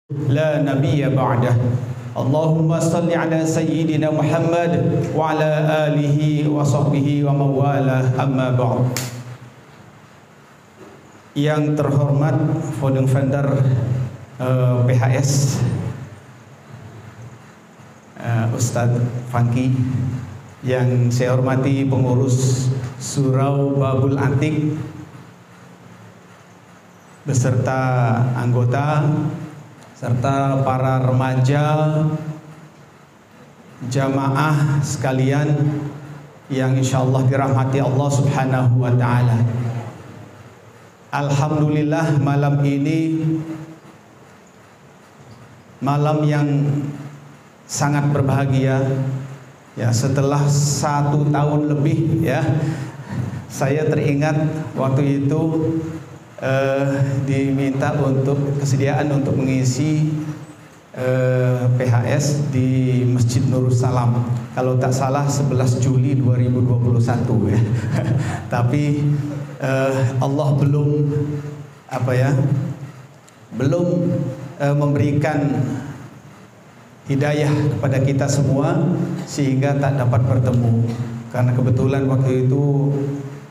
لا نبي بعده اللهم صل على سيدنا محمد وعلى آله وصحبه ومن والاه أما بعد. Yang terhormat founding founder PHS Ustadz Funky, yang saya hormati pengurus Surau Babul Antik beserta anggota serta para remaja jamaah sekalian yang insyaallah dirahmati Allah Subhanahu wa taala. Alhamdulillah, malam ini malam yang sangat berbahagia ya. Setelah 1 tahun lebih ya, saya teringat waktu itu diminta untuk kesediaan untuk mengisi PHS di Masjid Nurul Salam, kalau tak salah 11 Juli 2021 ya. Tapi Allah belum memberikan hidayah kepada kita semua sehingga tak dapat bertemu, karena kebetulan waktu itu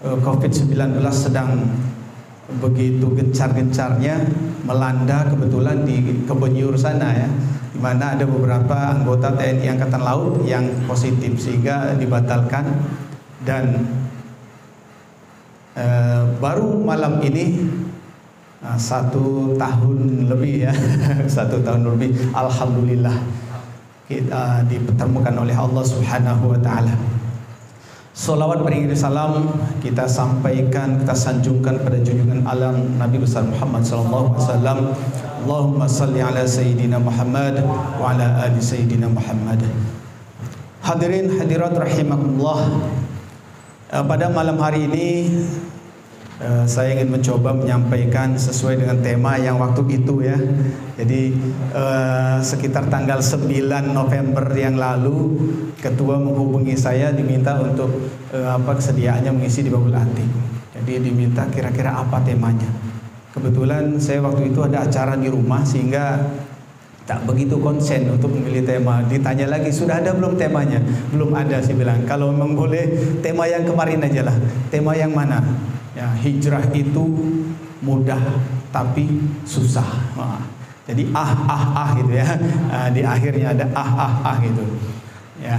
COVID-19 sedang begitu gencar-gencarnya melanda kebetulan di Kebenyur sana ya, di mana ada beberapa anggota TNI Angkatan Laut yang positif sehingga dibatalkan. Dan baru malam ini 1 tahun lebih ya 1 tahun lebih alhamdulillah kita dipertemukan oleh Allah Subhanahu wa taala. Salawat beriringi salam kita sampaikan, kita sanjungkan pada junjungan alam Nabi besar Muhammad sallallahu alaihi wasallam. Allahumma salli ala sayyidina Muhammad wa ala ali sayyidina Muhammad. Hadirin hadirat rahimakumullah, pada malam hari ini saya ingin mencoba menyampaikan sesuai dengan tema yang waktu itu ya. Jadi sekitar tanggal 9 November yang lalu, ketua menghubungi saya, diminta untuk kesediaannya mengisi di Babul Antik. Jadi diminta kira-kira apa temanya. Kebetulan saya waktu itu ada acara di rumah sehingga tak begitu konsen untuk memilih tema. Ditanya lagi, sudah ada belum temanya? Belum ada, saya bilang. Kalau memang boleh tema yang kemarin aja lah. Tema yang mana? Ya, hijrah itu mudah tapi susah. Jadi gitu ya. Di akhirnya ada gitu. Ya.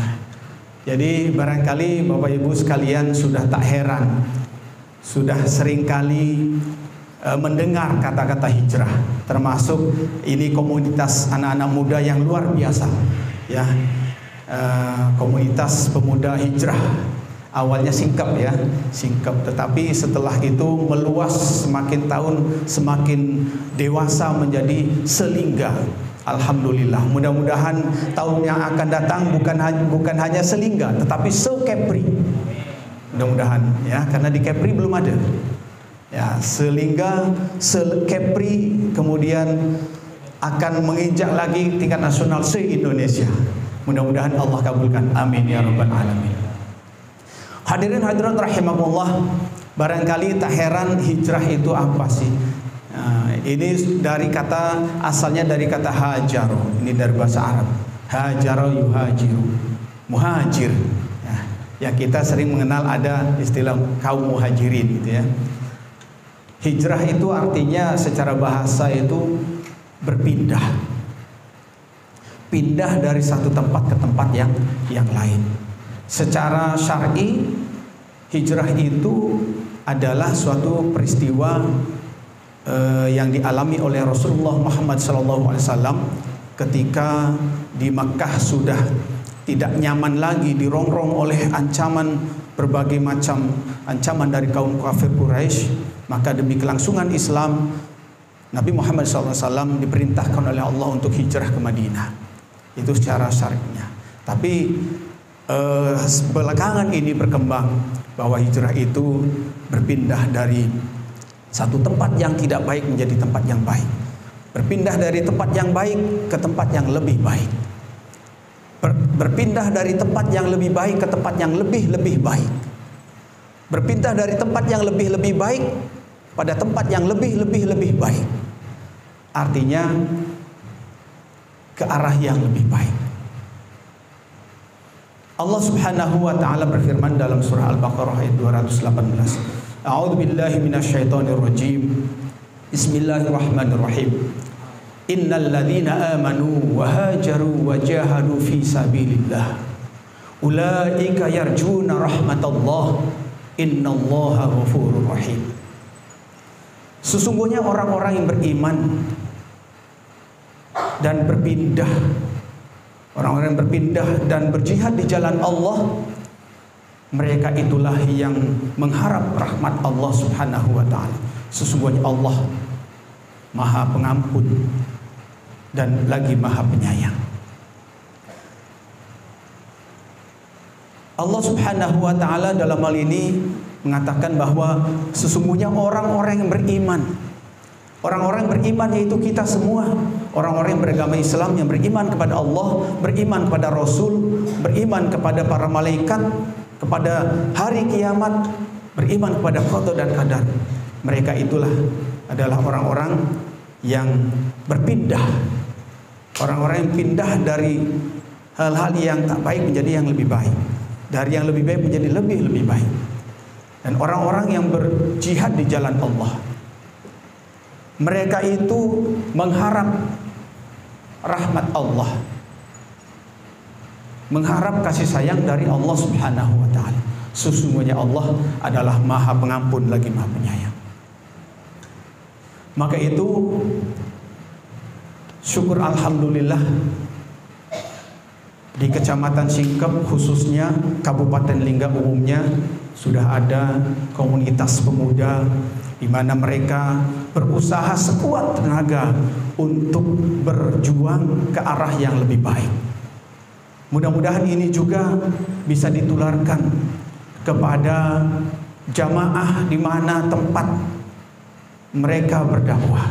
Jadi barangkali Bapak Ibu sekalian sudah tak heran, sudah seringkali mendengar kata-kata hijrah, termasuk ini komunitas anak-anak muda yang luar biasa ya. Komunitas pemuda hijrah awalnya singkap ya, singkap, tetapi setelah itu meluas, semakin tahun semakin dewasa menjadi selingga. Alhamdulillah, mudah-mudahan tahun yang akan datang bukan hanya selingga tetapi se-Kepri. Mudah-mudahan ya, karena di Kepri belum ada. Ya, selingga, se-Kepri, kemudian akan menginjak lagi tingkat nasional se-Indonesia. Mudah-mudahan Allah kabulkan. Amin ya rabbal alamin. Hadirin hadirat rahimakumullah, barangkali tak heran hijrah itu apa sih? Ini dari kata, asalnya dari kata hajar. Ini dari bahasa Arab. Hajaro yuhajiru, muhajir. Ya, kita sering mengenal ada istilah kaum muhajirin gitu ya. Hijrah itu artinya secara bahasa itu berpindah. Pindah dari satu tempat ke tempat yang lain. Secara syar'i, hijrah itu adalah suatu peristiwa yang dialami oleh Rasulullah Muhammad SAW ketika di Makkah sudah tidak nyaman lagi, dirongrong oleh ancaman, berbagai macam ancaman dari kaum kafir Quraisy. Maka demi kelangsungan Islam, Nabi Muhammad SAW diperintahkan oleh Allah untuk hijrah ke Madinah. Itu secara syar'inya. Tapi belakangan ini berkembang bahwa hijrah itu berpindah dari satu tempat yang tidak baik menjadi tempat yang baik, berpindah dari tempat yang baik ke tempat yang lebih baik, berpindah dari tempat yang lebih baik ke tempat yang lebih baik, berpindah dari tempat yang lebih pada tempat yang lebih baik. Artinya ke arah yang lebih baik. Allah Subhanahu wa taala berfirman dalam surah Al-Baqarah ayat 218. A'udzu billahi minasyaitonir rajim. Bismillahirrahmanirrahim. Innal ladzina amanu wa hajaru wa jahadu fi sabilillah ulaika yarjuna rahmatallah innallaha ghafurur rahim. Sesungguhnya orang-orang yang beriman dan berpindah, orang-orang yang berpindah dan berjihad di jalan Allah, mereka itulah yang mengharap rahmat Allah Subhanahu wa taala. Sesungguhnya Allah Maha Pengampun dan lagi Maha Penyayang. Allah Subhanahu wa taala dalam hal ini mengatakan bahwa sesungguhnya orang-orang yang beriman, orang-orang yang beriman yaitu kita semua, orang-orang yang beragama Islam, yang beriman kepada Allah, beriman kepada Rasul, beriman kepada para malaikat, kepada hari kiamat, beriman kepada qada dan qadar. Mereka itulah adalah orang-orang yang berpindah, orang-orang yang pindah dari hal-hal yang tak baik menjadi yang lebih baik, dari yang lebih baik menjadi lebih baik. Dan orang-orang yang berjihad di jalan Allah, mereka itu mengharap rahmat Allah, mengharap kasih sayang dari Allah Subhanahu wa taala. Sesungguhnya Allah adalah Maha Pengampun lagi Maha Penyayang. Maka itu syukur alhamdulillah di Kecamatan Singkep, khususnya Kabupaten Lingga umumnya, sudah ada komunitas pemuda di mana mereka berusaha sekuat tenaga untuk berjuang ke arah yang lebih baik. Mudah-mudahan ini juga bisa ditularkan kepada jamaah di mana tempat mereka berdakwah.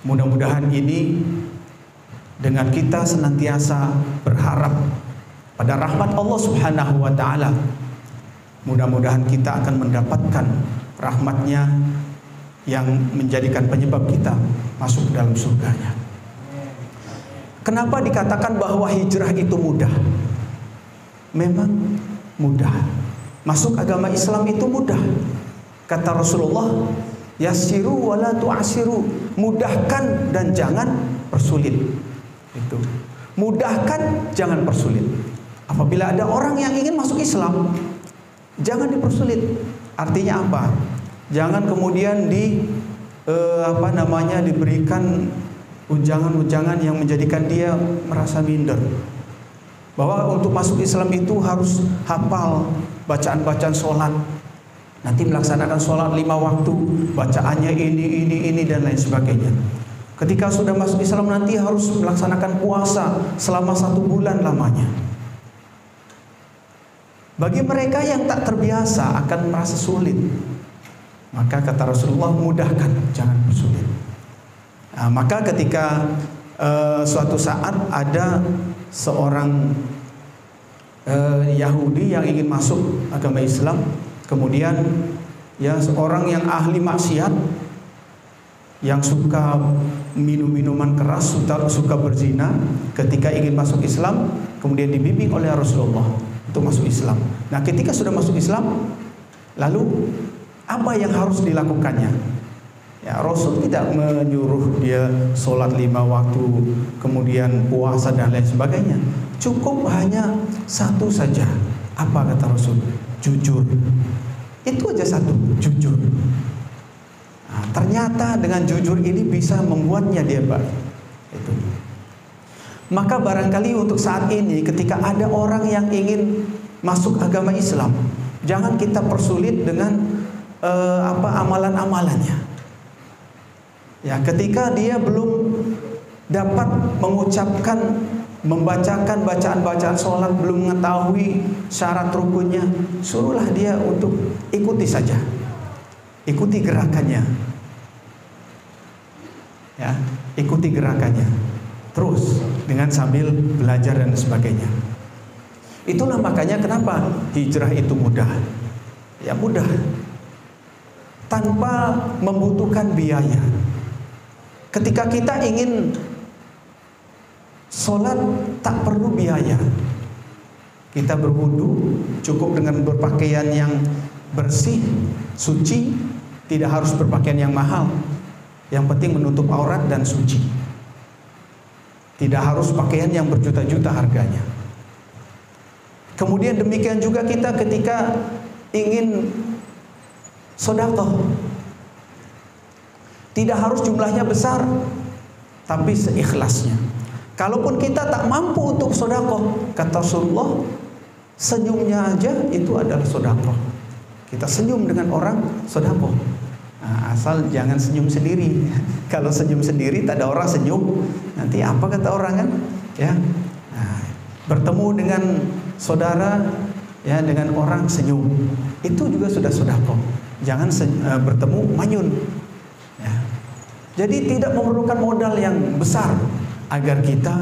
Mudah-mudahan ini dengan kita senantiasa berharap pada rahmat Allah Subhanahu wa taala, mudah-mudahan kita akan mendapatkan rahmatnya yang menjadikan penyebab kita masuk dalam surganya. Kenapa dikatakan bahwa hijrah itu mudah? Memang mudah. Masuk agama Islam itu mudah. Kata Rasulullah, yassiru wala tu'asiru, mudahkan dan jangan persulit. Itu. Mudahkan, jangan persulit. Apabila ada orang yang ingin masuk Islam, jangan dipersulit. Artinya apa? Jangan kemudian diberikan ujangan-ujangan yang menjadikan dia merasa minder. Bahwa untuk masuk Islam itu harus hafal bacaan-bacaan sholat, nanti melaksanakan sholat 5 waktu, bacaannya ini dan lain sebagainya. Ketika sudah masuk Islam nanti harus melaksanakan puasa selama 1 bulan lamanya. Bagi mereka yang tak terbiasa akan merasa sulit. Maka kata Rasulullah, mudahkan, jangan bersulit. Nah, maka ketika suatu saat ada seorang Yahudi yang ingin masuk agama Islam, kemudian ya seorang yang ahli maksiat, yang suka minum minuman keras, suka berzina, ketika ingin masuk Islam kemudian dibimbing oleh Rasulullah untuk masuk Islam. Nah, ketika sudah masuk Islam, lalu apa yang harus dilakukannya? Ya, Rasul tidak menyuruh dia sholat 5 waktu, kemudian puasa dan lain sebagainya. Cukup hanya satu saja. Apa kata Rasul? Jujur. Itu aja satu, jujur. Nah, ternyata dengan jujur ini bisa membuatnya dia baik. Itu. Maka barangkali untuk saat ini ketika ada orang yang ingin masuk agama Islam, jangan kita persulit dengan amalan-amalannya. Ya, ketika dia belum dapat mengucapkan, membacakan bacaan-bacaan sholat, belum mengetahui syarat rukunnya, suruhlah dia untuk ikuti saja, ikuti gerakannya, ya, ikuti gerakannya, terus dengan sambil belajar dan sebagainya. Itulah makanya kenapa hijrah itu mudah, ya mudah, tanpa membutuhkan biaya. Ketika kita ingin Sholat tak perlu biaya. Kita berwudu cukup dengan berpakaian yang bersih, suci, tidak harus berpakaian yang mahal. Yang penting menutup aurat dan suci. Tidak harus pakaian yang berjuta-juta harganya. Kemudian demikian juga kita ketika ingin sedekah. Tidak harus jumlahnya besar, tapi seikhlasnya. Kalaupun kita tak mampu untuk sedekah, kata Rasulullah, senyumnya aja itu adalah sedekah. Kita senyum dengan orang, sedekah. Nah, asal jangan senyum sendiri. Kalau senyum sendiri tak ada orang senyum, nanti apa kata orang kan? Ya. Nah, bertemu dengan saudara, ya, dengan orang senyum, itu juga sudah sedekah. Jangan bertemu manyun. Ya. Jadi tidak memerlukan modal yang besar agar kita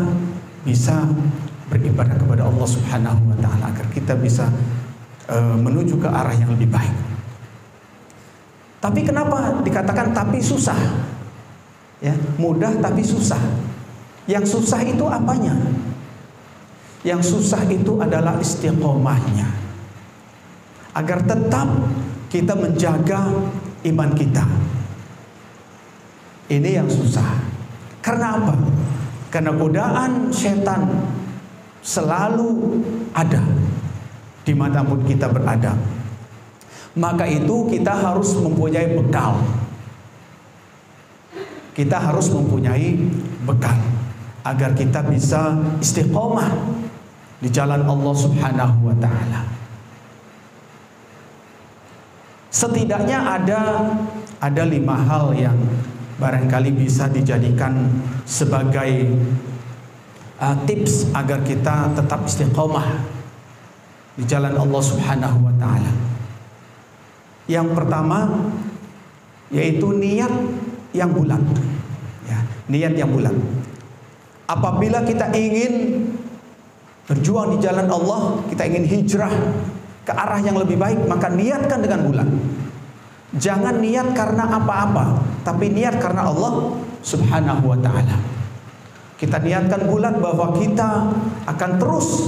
bisa beribadah kepada Allah Subhanahu wa taala, agar kita bisa menuju ke arah yang lebih baik. Tapi kenapa dikatakan tapi susah? Ya, mudah tapi susah. Yang susah itu apanya? Yang susah itu adalah istiqomahnya. Agar tetap kita menjaga iman kita. Ini yang susah. Karena apa? Karena godaan setan selalu ada dimanapun kita berada. Maka itu kita harus mempunyai bekal. Kita harus mempunyai bekal agar kita bisa istiqomah di jalan Allah Subhanahu wa taala. Setidaknya ada 5 hal yang barangkali bisa dijadikan sebagai tips agar kita tetap istiqomah di jalan Allah Subhanahu wa taala. Yang pertama yaitu niat yang bulat. Ya, niat yang bulat. Apabila kita ingin berjuang di jalan Allah, kita ingin hijrah ke arah yang lebih baik, maka niatkan dengan bulat. Jangan niat karena apa-apa, tapi niat karena Allah Subhanahu wa taala. Kita niatkan bulat bahwa kita akan terus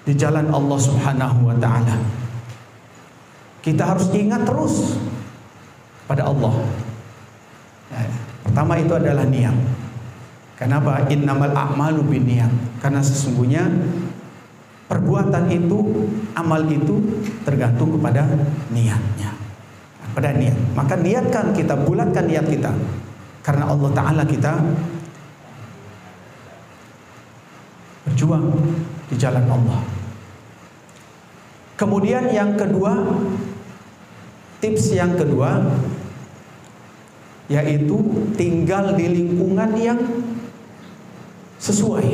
di jalan Allah Subhanahu wa taala. Kita harus ingat terus pada Allah. Ya, pertama itu adalah niat. Kenapa? Innamal a'malu binniyat. Karena sesungguhnya perbuatan itu, amal itu tergantung kepada niatnya. Pada niat. Maka niatkan, kita bulatkan niat kita. Karena Allah Ta'ala kita berjuang di jalan Allah. Kemudian yang kedua, tips yang kedua, yaitu tinggal di lingkungan yang sesuai,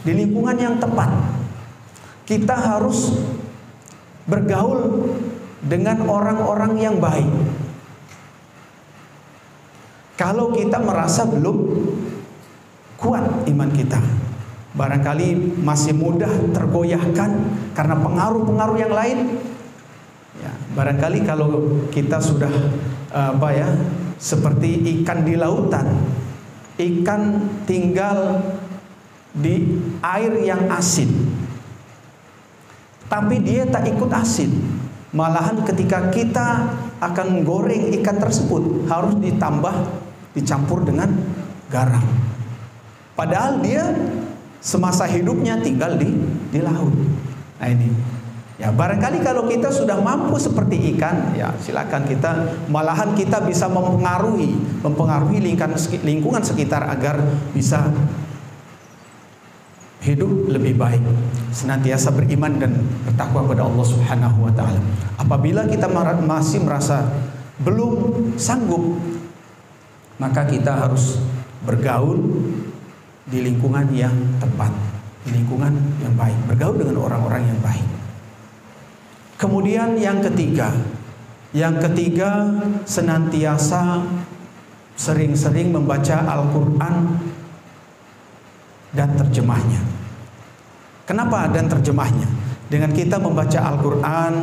di lingkungan yang tepat. Kita harus bergaul dengan orang-orang yang baik. Kalau kita merasa belum kuat iman kita, barangkali masih mudah tergoyahkan karena pengaruh-pengaruh yang lain, ya, barangkali kalau kita sudah seperti ikan di lautan, ikan tinggal di air yang asin, tapi dia tak ikut asin. Malahan ketika kita akan goreng ikan tersebut harus dicampur dengan garam. Padahal dia semasa hidupnya tinggal di laut. Nah ini, ya barangkali kalau kita sudah mampu seperti ikan, ya silakan kita, malahan kita bisa mempengaruhi lingkungan sekitar agar bisa hidup lebih baik, senantiasa beriman dan bertakwa kepada Allah Subhanahu wa taala. Apabila kita masih merasa belum sanggup, maka kita harus bergaul di lingkungan yang tepat, di lingkungan yang baik, bergaul dengan orang-orang yang baik. Kemudian yang ketiga senantiasa sering-sering membaca Al-Quran dan terjemahnya. Kenapa dan terjemahnya? Dengan kita membaca Al-Quran,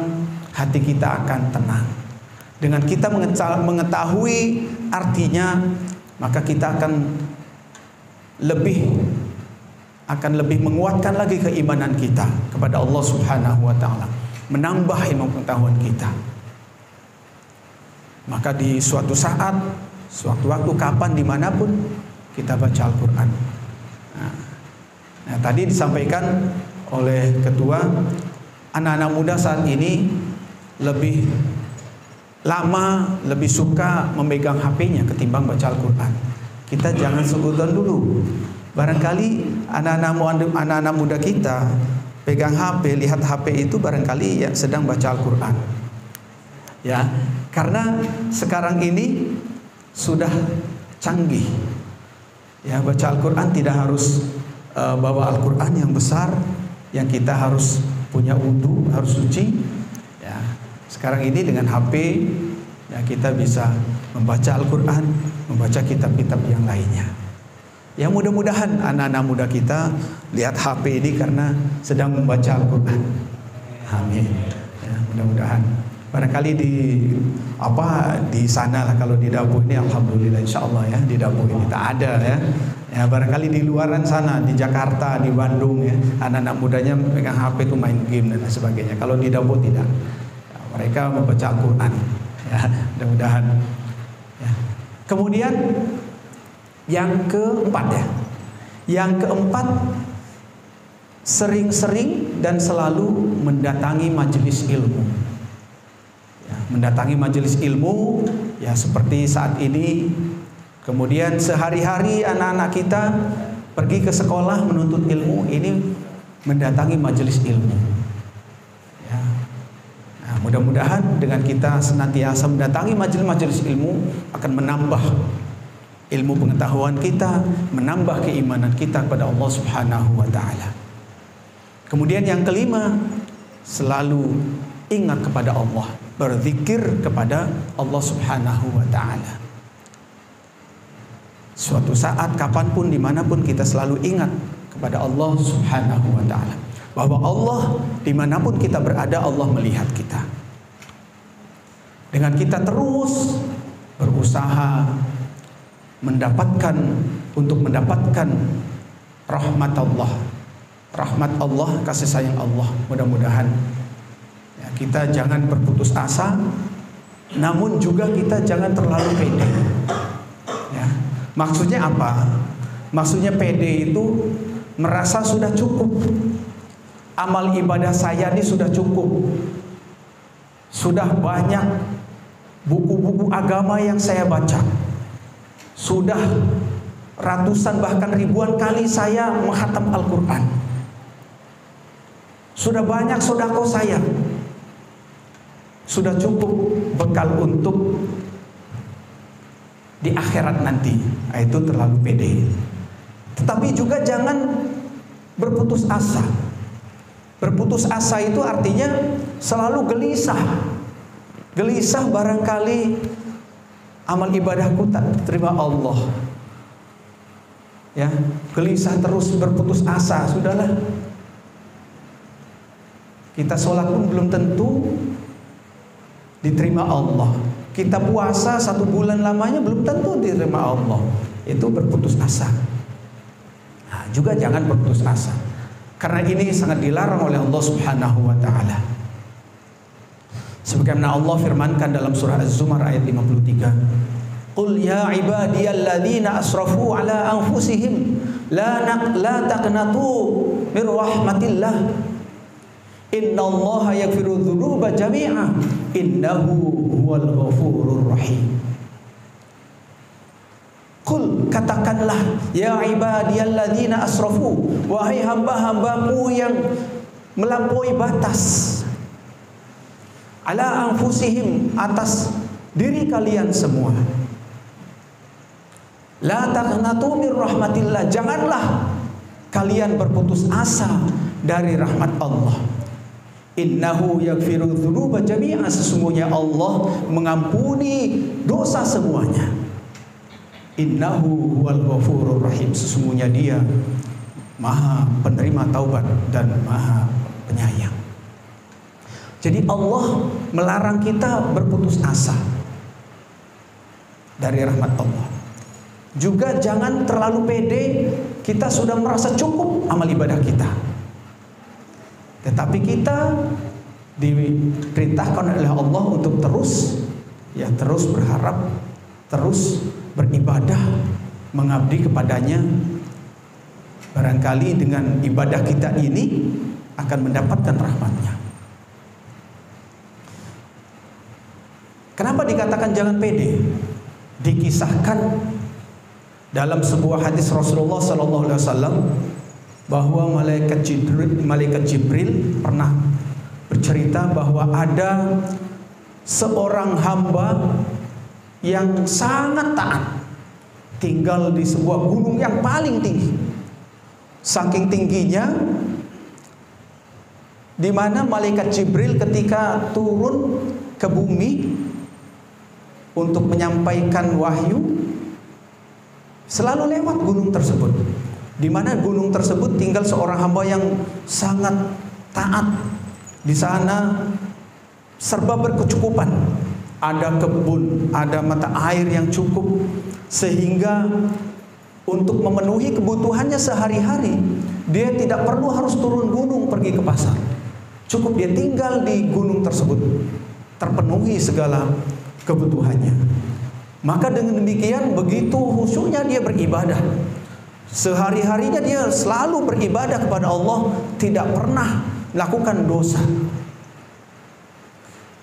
hati kita akan tenang. Dengan kita mengetahui artinya, maka kita akan lebih akan lebih menguatkan lagi keimanan kita kepada Allah Subhanahu wa taala, menambah ilmu pengetahuan kita. Maka di suatu saat, suatu waktu, kapan, dimanapun kita baca Al-Quran. Nah, tadi disampaikan oleh ketua, anak-anak muda saat ini lebih lama, lebih suka memegang HP-nya ketimbang baca Al-Quran. Kita jangan suudzon dulu. Barangkali anak-anak muda kita pegang HP, lihat HP itu barangkali ya sedang baca Al-Quran. Ya, karena sekarang ini sudah canggih. Ya, baca Al-Quran tidak harus bawa Al-Quran yang besar, yang kita harus punya wudu, harus suci. Ya, sekarang ini dengan HP ya kita bisa membaca Al-Quran, membaca kitab-kitab yang lainnya. Ya, mudah-mudahan anak-anak muda kita lihat HP ini karena sedang membaca Al-Quran. Amin. Ya, mudah-mudahan. Barangkali di sana lah, kalau di dapur ini alhamdulillah insyaallah ya, di dapur ini tak ada ya. Ya, barangkali di luaran sana, di Jakarta, di Bandung ya, anak-anak mudanya pegang HP itu main game dan sebagainya. Kalau di dapur tidak. Ya, mereka membaca Al-Quran. Ya, mudah-mudahan. Ya. Kemudian yang keempat ya. Yang keempat, sering-sering dan selalu mendatangi majelis ilmu. Ya, mendatangi majelis ilmu ya seperti saat ini. Kemudian sehari-hari anak-anak kita pergi ke sekolah menuntut ilmu, ini mendatangi majelis ilmu. Ya. Nah, mudah-mudahan dengan kita senantiasa mendatangi majelis-majelis ilmu akan menambah ilmu pengetahuan kita, menambah keimanan kita kepada Allah Subhanahu wa taala. Kemudian yang kelima, selalu ingat kepada Allah, berzikir kepada Allah Subhanahu wa taala. Suatu saat, kapanpun, dimanapun, kita selalu ingat kepada Allah Subhanahu wa ta'ala, bahwa Allah dimanapun kita berada, Allah melihat kita. Dengan kita terus berusaha untuk mendapatkan rahmat Allah, kasih sayang Allah. Mudah-mudahan ya, kita jangan berputus asa, namun juga kita jangan terlalu pede. Ya. Maksudnya apa? Maksudnya pede itu merasa sudah cukup. Amal ibadah saya ini sudah cukup. Sudah banyak buku-buku agama yang saya baca. Sudah ratusan bahkan ribuan kali saya menghatam Al-Quran. Sudah banyak sedekah saya. Sudah cukup bekal untuk di akhirat nanti. Itu terlalu pede. Tetapi juga jangan berputus asa. Berputus asa itu artinya selalu gelisah. Gelisah barangkali amal ibadahku tak diterima Allah. Ya, gelisah terus, berputus asa. Sudahlah. Kita sholat pun belum tentu diterima Allah. Kita puasa 1 bulan lamanya belum tentu diterima Allah. Itu berputus asa. Nah, juga jangan berputus asa, karena ini sangat dilarang oleh Allah Subhanahu wa ta'ala. Sebagaimana Allah firmankan dalam surah Az-Zumar ayat 53, Qul ya ibadiyalladzina asrafu ala anfusihim la taqnatu mir rahmatillah innallaha yaghfiru dzunuba jami'a innahu huwal ghafurur rahim. Qul, katakanlah, ya ibadiyalladzina asrafu, wahai hamba-hambaku yang melampaui batas, ala anfusihim, atas diri kalian semua. La taqnatu mir rahmatillah, janganlah kalian berputus asa dari rahmat Allah. Innahu yaghfiru dzunuba jami'a, sesungguhnya Allah mengampuni dosa semuanya. Innahu huwal ghafurur rahim, sesungguhnya Dia Maha penerima taubat dan Maha penyayang. Jadi Allah melarang kita berputus asa dari rahmat Allah. Juga jangan terlalu pede kita sudah merasa cukup amal ibadah kita. Tetapi kita diperintahkan oleh Allah untuk terus berharap, terus beribadah, mengabdi kepadanya. Barangkali dengan ibadah kita ini akan mendapatkan rahmatnya. Kenapa dikatakan jangan pede? Dikisahkan dalam sebuah hadis Rasulullah SAW bahwa malaikat Jibril pernah bercerita bahwa ada seorang hamba yang sangat taat, tinggal di sebuah gunung yang paling tinggi. Saking tingginya, di mana malaikat Jibril ketika turun ke bumi untuk menyampaikan wahyu selalu lewat gunung tersebut, di mana gunung tersebut tinggal seorang hamba yang sangat taat. Di sana serba berkecukupan, ada kebun, ada mata air yang cukup, sehingga untuk memenuhi kebutuhannya sehari-hari dia tidak perlu harus turun gunung pergi ke pasar. Cukup dia tinggal di gunung tersebut, terpenuhi segala kebutuhannya. Maka dengan demikian begitu khusyuknya dia beribadah. Sehari-harinya dia selalu beribadah kepada Allah, tidak pernah melakukan dosa.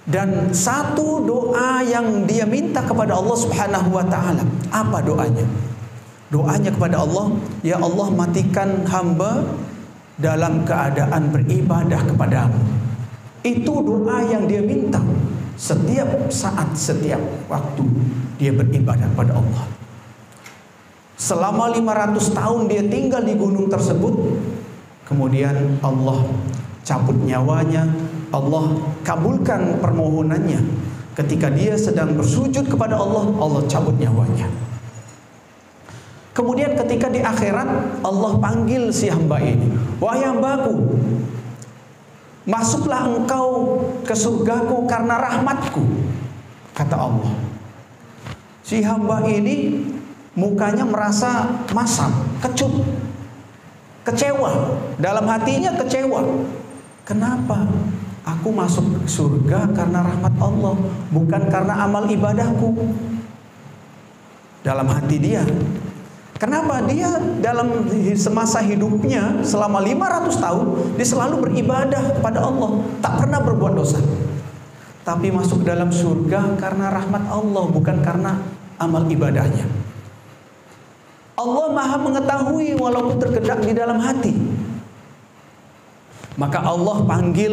Dan satu doa yang dia minta kepada Allah Subhanahu wa taala, apa doanya? Doanya kepada Allah, ya Allah, matikan hamba dalam keadaan beribadah kepadamu. Itu doa yang dia minta setiap saat, setiap waktu dia beribadah kepada Allah. Selama 500 tahun dia tinggal di gunung tersebut. Kemudian Allah cabut nyawanya, Allah kabulkan permohonannya. Ketika dia sedang bersujud kepada Allah, Allah cabut nyawanya. Kemudian ketika di akhirat, Allah panggil si hamba ini, wahai hambaku, masuklah engkau ke surgaku karena rahmatku, kata Allah. Si hamba ini mukanya merasa masam, kecut, kecewa, dalam hatinya kecewa. Kenapa? Aku masuk surga karena rahmat Allah, bukan karena amal ibadahku. Dalam hati dia. Kenapa? Dia dalam semasa hidupnya selama 500 tahun dia selalu beribadah kepada Allah, tak pernah berbuat dosa. Tapi masuk dalam surga karena rahmat Allah, bukan karena amal ibadahnya. Allah Maha mengetahui walaupun tergedak di dalam hati. Maka Allah panggil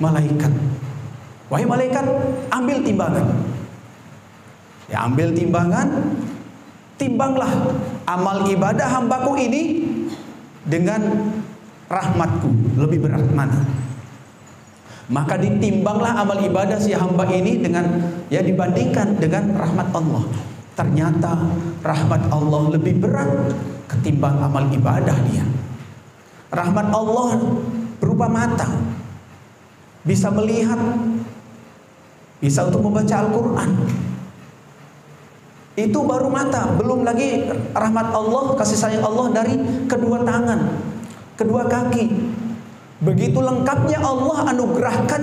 malaikat. Wahai malaikat, ambil timbangan. Ya, ambil timbangan. Timbanglah amal ibadah hambaku ini dengan rahmatku, lebih berat mana? Maka ditimbanglah amal ibadah si hamba ini dengan, ya, dibandingkan dengan rahmat Allah. Ternyata rahmat Allah lebih berat ketimbang amal ibadah dia. Rahmat Allah berupa mata, bisa melihat, bisa untuk membaca Al-Quran. Itu baru mata, belum lagi rahmat Allah, kasih sayang Allah dari kedua tangan, kedua kaki. Begitu lengkapnya Allah anugerahkan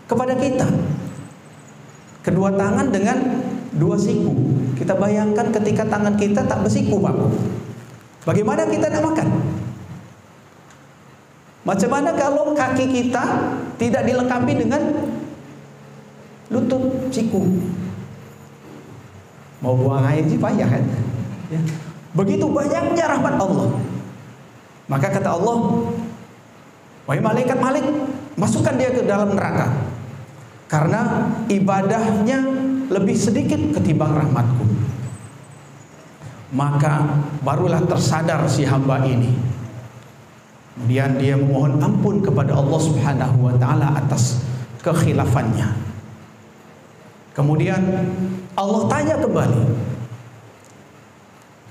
kepada kita. Kedua tangan dengan dua siku. Kita bayangkan ketika tangan kita tak bersiku, Pak. Bagaimana kita nak makan? Macam mana kalau kaki kita tidak dilengkapi dengan lutut, siku? Mau buang air sih payah kan? Ya. Begitu banyaknya rahmat Allah. Maka kata Allah, wahai malaikat Malik, masukkan dia ke dalam neraka, karena ibadahnya lebih sedikit ketimbang rahmatku. Maka barulah tersadar si hamba ini. Kemudian dia memohon ampun kepada Allah Subhanahu wa taala atas kekhilafannya. Kemudian Allah tanya kembali,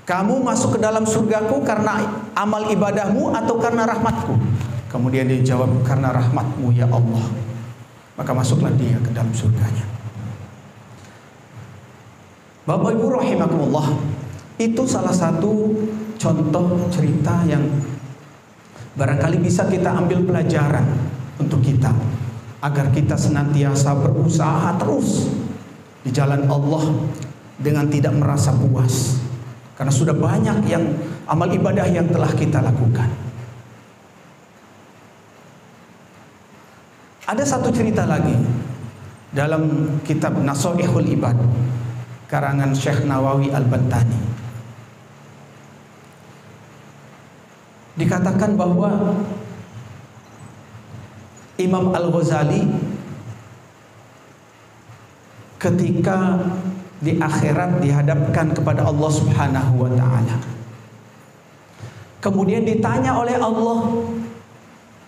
kamu masuk ke dalam surgaku karena amal ibadahmu atau karena rahmatku? Kemudian dia jawab, karena rahmatmu ya Allah. Maka masuklah dia ke dalam surganya. Bapak Ibu rahimakumullah, itu salah satu contoh cerita yang barangkali bisa kita ambil pelajaran untuk kita, agar kita senantiasa berusaha terus di jalan Allah dengan tidak merasa puas, karena sudah banyak yang amal ibadah yang telah kita lakukan. Ada satu cerita lagi dalam kitab Nasaihul Ibad karangan Syekh Nawawi Al-Bantani. Dikatakan bahwa Imam Al-Ghazali ketika di akhirat dihadapkan kepada Allah Subhanahu wa ta'ala, kemudian ditanya oleh Allah,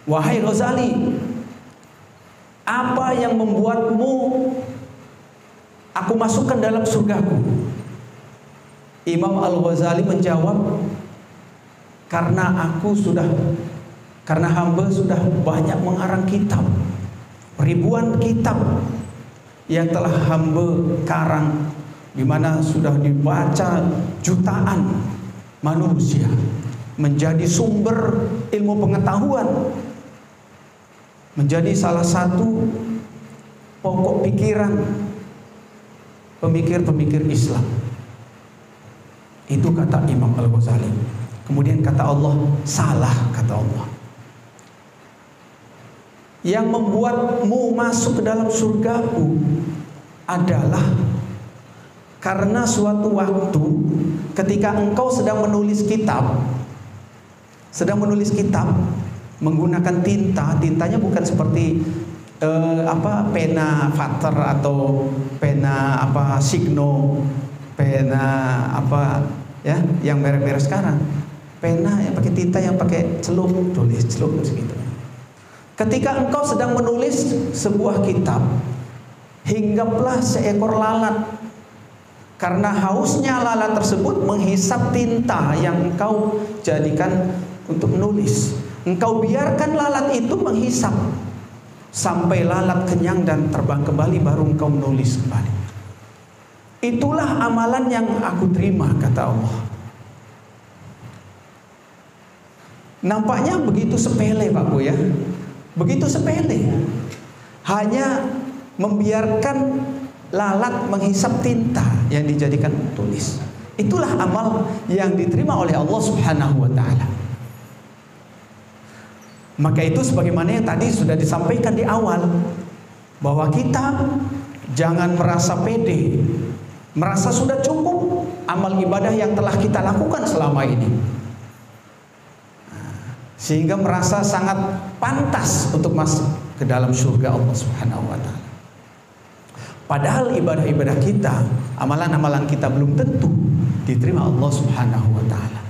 "Wahai Ghazali, apa yang membuatmu aku masukkan dalam surgaku?" Imam Al-Ghazali menjawab, karena hamba sudah banyak mengarang kitab, ribuan kitab yang telah hamba karang, di mana sudah dibaca jutaan manusia, menjadi sumber ilmu pengetahuan, menjadi salah satu pokok pikiran pemikir-pemikir Islam. Itu kata Imam Al-Ghazali. Kemudian kata Allah, salah, kata Allah. Yang membuatmu masuk ke dalam surgaku adalah karena suatu waktu ketika engkau sedang menulis kitab menggunakan tinta, tintanya bukan seperti pena Fater atau pena Signo, pena yang merek-merek sekarang. Pena yang pakai tinta, yang pakai celup, tulis celup segitu. Ketika engkau sedang menulis sebuah kitab, hinggaplah seekor lalat. Karena hausnya lalat tersebut menghisap tinta yang engkau jadikan untuk menulis. Engkau biarkan lalat itu menghisap sampai lalat kenyang dan terbang kembali, baru engkau menulis kembali. Itulah amalan yang aku terima, kata Allah. Nampaknya begitu sepele, Pak Bu, ya. Begitu sepele. Hanya membiarkan lalat menghisap tinta yang dijadikan tulis. Itulah amal yang diterima oleh Allah Subhanahu wa ta'ala. Maka itu sebagaimana yang tadi sudah disampaikan di awal, bahwa kita jangan merasa pede, merasa sudah cukup amal ibadah yang telah kita lakukan selama ini, sehingga merasa sangat pantas untuk masuk ke dalam surga Allah Subhanahu wa ta'ala. Padahal ibadah-ibadah kita, amalan-amalan kita belum tentu diterima Allah Subhanahu wa ta'ala.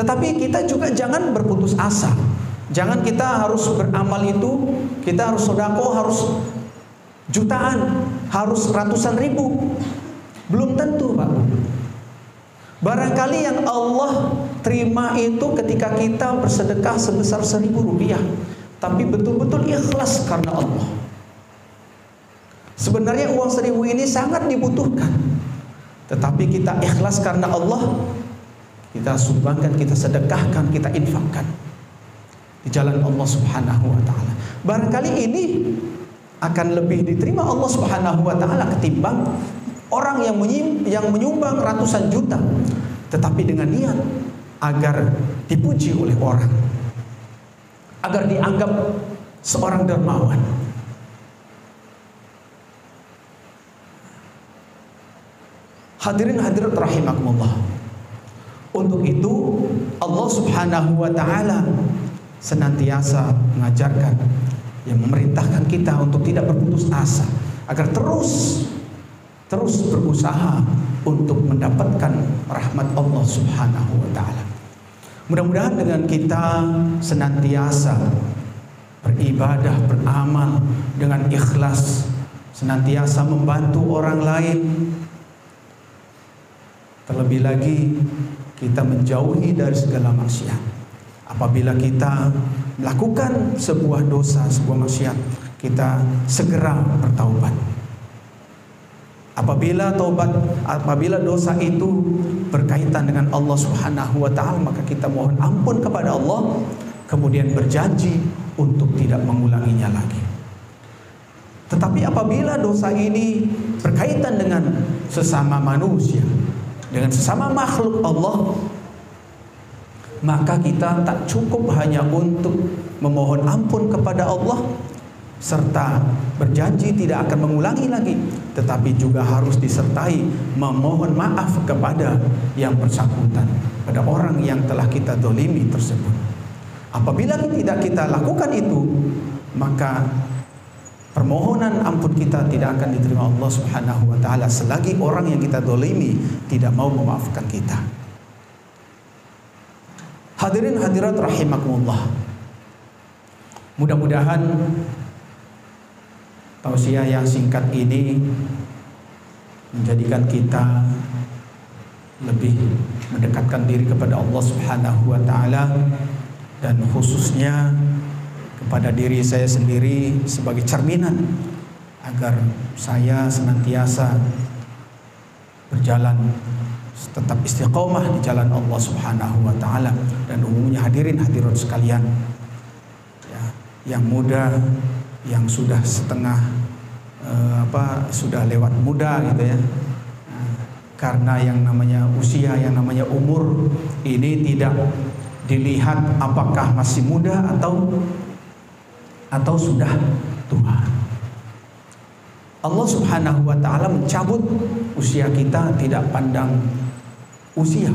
Tetapi kita juga jangan berputus asa. Jangan kita harus beramal itu, kita harus sedekah, harus jutaan, harus ratusan ribu. Belum tentu, Pak. Barangkali yang Allah terima itu ketika kita bersedekah sebesar 1.000 rupiah, tapi betul-betul ikhlas karena Allah. Sebenarnya uang 1.000 ini sangat dibutuhkan, tetapi kita ikhlas karena Allah, kita sumbangkan, kita sedekahkan, kita infakkan di jalan Allah Subhanahu wa ta'ala. Barangkali ini akan lebih diterima Allah Subhanahu wa ta'ala ketimbang orang yang menyumbang ratusan juta, tetapi dengan niat agar dipuji oleh orang, agar dianggap seorang dermawan. Hadirin hadirat rahimakumullah. Untuk itu Allah Subhanahu wa ta'ala senantiasa mengajarkan, yang memerintahkan kita untuk tidak berputus asa, agar terus berusaha untuk mendapatkan rahmat Allah Subhanahu wa ta'ala. Mudah-mudahan dengan kita senantiasa beribadah, beramal dengan ikhlas, senantiasa membantu orang lain, terlebih lagi kita menjauhi dari segala maksiat. Apabila kita melakukan sebuah dosa, sebuah maksiat, kita segera bertaubat Apabila dosa itu berkaitan dengan Allah Subhanahu wa taala, maka kita mohon ampun kepada Allah, kemudian berjanji untuk tidak mengulanginya lagi. Tetapi apabila dosa ini berkaitan dengan sesama manusia, dengan sesama makhluk Allah, maka kita tak cukup hanya untuk memohon ampun kepada Allah serta berjanji tidak akan mengulangi lagi, tetapi juga harus disertai memohon maaf kepada yang bersangkutan, pada orang yang telah kita dolimi tersebut. Apabila tidak kita lakukan itu, maka permohonan ampun kita tidak akan diterima Allah Subhanahu wa taala selagi orang yang kita dolimi tidak mau memaafkan kita. Hadirin hadirat rahimakumullah. Mudah-mudahan tausiah yang singkat ini menjadikan kita lebih mendekatkan diri kepada Allah Subhanahu wa taala, dan khususnya kepada diri saya sendiri sebagai cerminan agar saya senantiasa berjalan tetap istiqomah di jalan Allah Subhanahu wa taala. Dan umumnya hadirin hadirat sekalian, ya, yang muda, yang sudah setengah sudah lewat muda gitu ya, karena yang namanya usia, yang namanya umur ini tidak dilihat apakah masih muda atau sudah tua. Allah Subhanahu wa taala mencabut usia kita tidak pandang usia,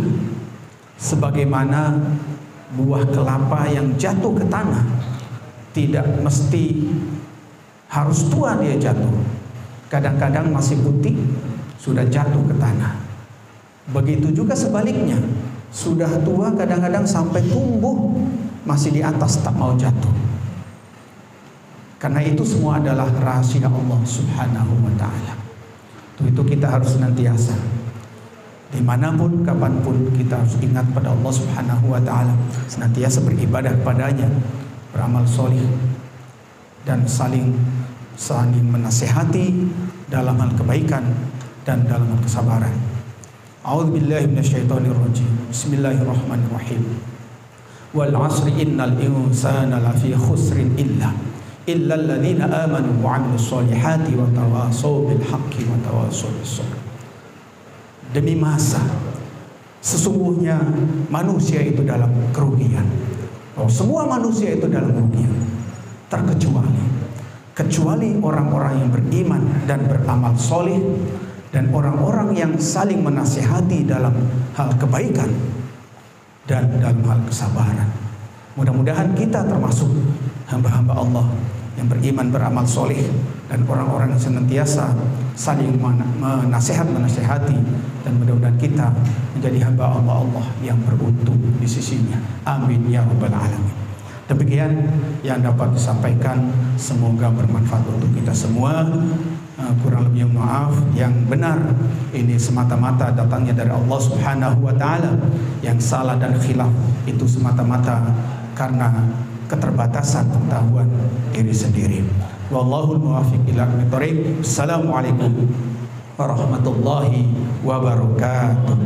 sebagaimana buah kelapa yang jatuh ke tanah tidak mesti harus tua dia jatuh. Kadang-kadang masih putih sudah jatuh ke tanah. Begitu juga sebaliknya, sudah tua kadang-kadang sampai tumbuh masih di atas tak mau jatuh. Karena itu semua adalah rahasia Allah Subhanahu wa taala. Itu kita harus senantiasa, dimanapun, kapanpun, kita harus ingat pada Allah Subhanahu wa taala, senantiasa beribadah kepadanya, beramal solih, dan saling menasihati dalam hal kebaikan dan dalam hal kesabaran. A'udzubillahi minasyaitonirrajim. Bismillahirrahmanirrahim. Wal 'asri innal insana lafi khusrin illa alladziina aamanu wa 'amilus solihati wa tawashaw bil haqqi wa tawashaw bis sabr. Demi masa, sesungguhnya manusia itu dalam kerugian. Semua manusia itu dalam kerugian, kecuali orang-orang yang beriman dan beramal soleh, dan orang-orang yang saling menasihati dalam hal kebaikan dan dalam hal kesabaran. Mudah-mudahan kita termasuk hamba-hamba Allah yang beriman, beramal soleh, dan orang-orang yang senantiasa saling menasihati, dan mudah-mudahan kita menjadi hamba Allah yang beruntung di sisinya. Amin ya rabbal alamin. Demikian yang dapat disampaikan, semoga bermanfaat untuk kita semua. Kurang lebih maaf, yang benar ini semata-mata datangnya dari Allah Subhanahu wa taala. Yang salah dan khilaf itu semata-mata karena keterbatasan pengetahuan diri sendiri. Wallahul muwaffiq ila aqwamit thoriq. Assalamualaikum warahmatullahi wabarakatuh.